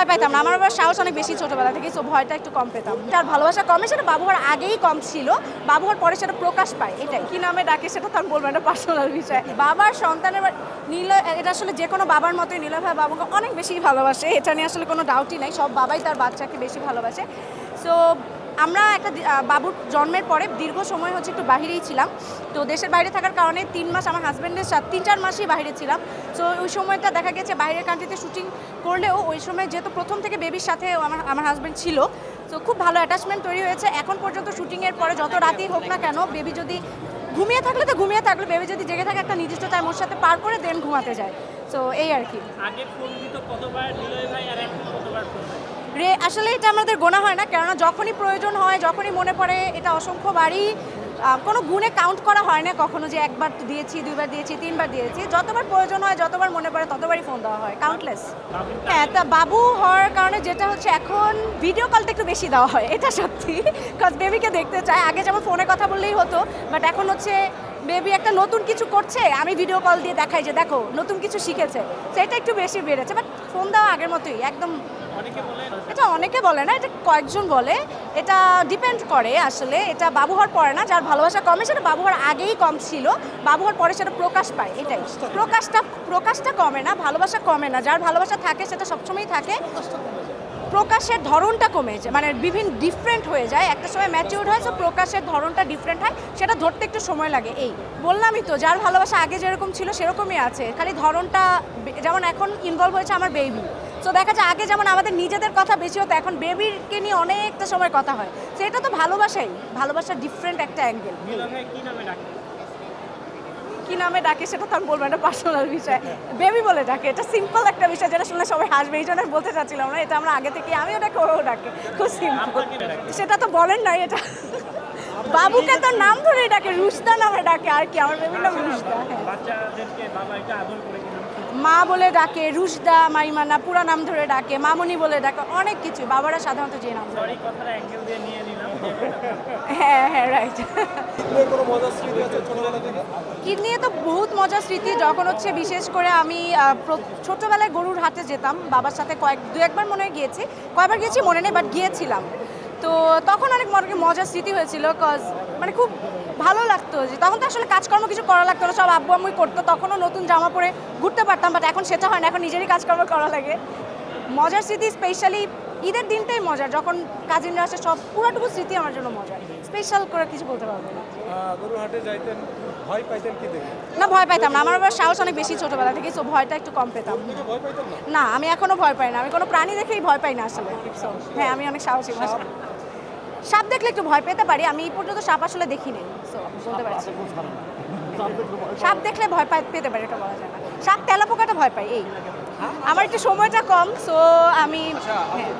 ভয় পাইতাম না, আমার আবার সাহস অনেক বেশি ছোটবেলা থেকে, সো ভয়টা একটু কম পেতাম। তার ভালোবাসা কমে সেটা বাবু হওয়ার আগেই কম ছিল, বাবু হওয়ার পরে সেটা প্রকাশ পায়। এটাই কি নামে ডাকে সেটা তো আমি বলবো, এটা পার্সোনাল বিষয়। বাবার সন্তানের নিলয়, এটা আসলে যে কোনো বাবার মতোই নিলয় ভাই বাবুকে অনেক বেশি ভালোবাসে, এটা নিয়ে আসলে কোনো ডাউটই নাই। সব বাবাই তার বাচ্চাকে বেশি ভালোবাসে। সো আমরা একটা বাবুর জন্মের পরে দীর্ঘ সময় হচ্ছে একটু বাহিরেই ছিলাম। তো দেশের বাইরে থাকার কারণে 3 মাস আমার হাজব্যান্ডের সাথে 3-4 মাসই বাইরে ছিলাম। সো ওই সময়টা দেখা গেছে বাইরের কান্ট্রিতে শুটিং করলেও ওই সময় যেহেতু প্রথম থেকে বেবির সাথে আমার হাজব্যান্ড ছিল, তো খুব ভালো অ্যাটাচমেন্ট তৈরি হয়েছে। এখন পর্যন্ত শুটিংয়ের পরে যত রাতেই হোক না কেন, বেবি যদি ঘুমিয়ে থাকলে তো ঘুমিয়ে থাকলে, বেবি যদি জেগে থাকে একটা নির্দিষ্ট টাইম ওর সাথে পার করে দেন ঘুমাতে যায়। সো এই আর কি। আগে ফোন দিত কতবার নিলয় ভাই আর এখন কতবার ফোন দেয়? আসলে এটা আমাদের গোনা হয় না, কেননা যখনই প্রয়োজন হয়, যখনই মনে পড়ে, এটা অসংখ্যবারই কোনো গুণে কাউন্ট করা হয় না কখনো যে একবার দিয়েছি, 2বার দিয়েছি, 3বার দিয়েছি। যতবার প্রয়োজন হয়, যতবার মনে পড়ে, ততবারই ফোন দেওয়া হয়, কাউন্টলেস। হ্যাঁ, তা বাবু হওয়ার কারণে যেটা হচ্ছে এখন ভিডিও কলটা একটু বেশি দেওয়া হয়, এটা সত্যি। বিকজ বেবিকে দেখতে চায়। আগে যেমন ফোনে কথা বললেই হতো, বাট এখন হচ্ছে বেবি একটা নতুন কিছু করছে, আমি ভিডিও কল দিয়ে দেখাই যে দেখো নতুন কিছু শিখেছে, সেটা একটু বেশি বেড়েছে। বাট ফোন দেওয়া আগের মতোই একদম। এটা অনেকে বলে না, এটা কয়েকজন বলে। এটা ডিপেন্ড করে আসলে, এটা বাবু হওয়ার পরে না। যার ভালোবাসা কমে সেটা বাবু হওয়ার আগেই কম ছিল, বাবু হওয়ার পরে সেটা প্রকাশ পায়। এটাই প্রকাশটা কমে না, ভালোবাসা কমে না। যার ভালোবাসা থাকে সেটা সবসময়ই থাকে, প্রকাশের ধরনটা কমে যায়, মানে বিভিন্ন ডিফারেন্ট হয়ে যায়। একটা সময় ম্যাচিউরড হয়, তো প্রকাশের ধরনটা ডিফারেন্ট হয়, সেটা ধরতে একটু সময় লাগে। এই বললামই তো, যার ভালোবাসা আগে যেরকম ছিল সেরকমই আছে, খালি ধরনটা যেমন এখন ইনভলভ হয়েছে আমার বেবি। তো দেখা যায় আগে যেমন আমাদের নিজেদের কথা বেশি হতো, এখন বেবিকে নিয়ে অনেকটা সময় কথা হয়। তো এটা তো ভালোবাসার ডিফারেন্ট একটা অ্যাঙ্গেল। নিলয় ভাই কি নামে ডাকে? কি নামে ডাকে সেটা তো আমি বলবো, এটা পার্সোনাল বিষয়। বেবি বলে ডাকে, এটা সিম্পল একটা বিষয়, যেটা শুনলে সবাই হাসবে, এই জন্য বলতে চাচ্ছিলাম না। এটা আমরা আগে থেকে আমিও ডাকে, ওও ডাকে, খুব সিম্পল। সেটা তো বলেন নাই, এটা বাবুকে তো নাম ধরে ডাকে, রুশদা নামে ডাকে। আর কি, আমার বেবির নাম রুশদা। হ্যাঁ, বাচ্চাদেরকে বাবা এটা আদর করে কিনা? মা বলে ডাকে, রুশদা, মাইমানা, পুরা নাম ধরে ডাকে, মামুনি বলে ডাকে, অনেক কিছু। বাবারা সাধারণত যে নাম ধরে। সরি, কথাটা অ্যাঙ্গেল দিয়ে নিয়ে নিলাম। হ্যাঁ, রাইট। কোনো মজার স্মৃতি আছে ছোটবেলা থেকে? ঈদ নিয়ে তো বহুত মজার স্মৃতি। যখন হচ্ছে বিশেষ করে আমি ছোটবেলায় গরুর হাটে যেতাম বাবার সাথে, দু একবার মনে হয় গিয়েছি, কয়বার গিয়েছি মনে নেই, বাট গিয়েছিলাম। তো তখন অনেক মজার স্মৃতি হয়েছিল, কজ মানে খুব ভালো লাগতো। যে তখন তো আসলে কাজকর্ম কিছু করা লাগতো না, সব আব্বু আম্মুই করতো। তখনও নতুন জামা পরে ঘুরতে পারতাম, বাট এখন সেটা হয় না, এখন নিজেরই কাজকর্ম করা লাগে। মজার স্মৃতি স্পেশালি ঈদের দিনটাই মজার, যখন কাজিনরা আসে, সব পুরোটুকু স্মৃতি আমার জন্য মজার। স্পেশাল করে কিছু বলতে পারবো না। গরুর হাটে যাইতেন, ভয় পাইতেন কি দেখে? না, ভয় পাইতাম না, আমার আবার সাহস অনেক বেশি ছোটবেলা থেকে, সো ভয়টা একটু কম পেতাম। থেকে ভয় পাইতেন না? না, আমি এখনো ভয় পাই না, আমি কোনো প্রাণী দেখেই ভয় পাই না আসলে। So, হ্যাঁ, আমি অনেক সাহসী। সাপ দেখলে একটু ভয় পেতে পারি, আমি এই পর্যন্ত সাপ আসলে দেখিনি, সো বলতে পারছি। সাপ দেখলে ভয় পেতে পারি, এটা বলা যায় না। সাপ, তেলাপোকাটা ভয় পাই। এই আমার একটু সময়টা কম, সো আমি। হ্যাঁ,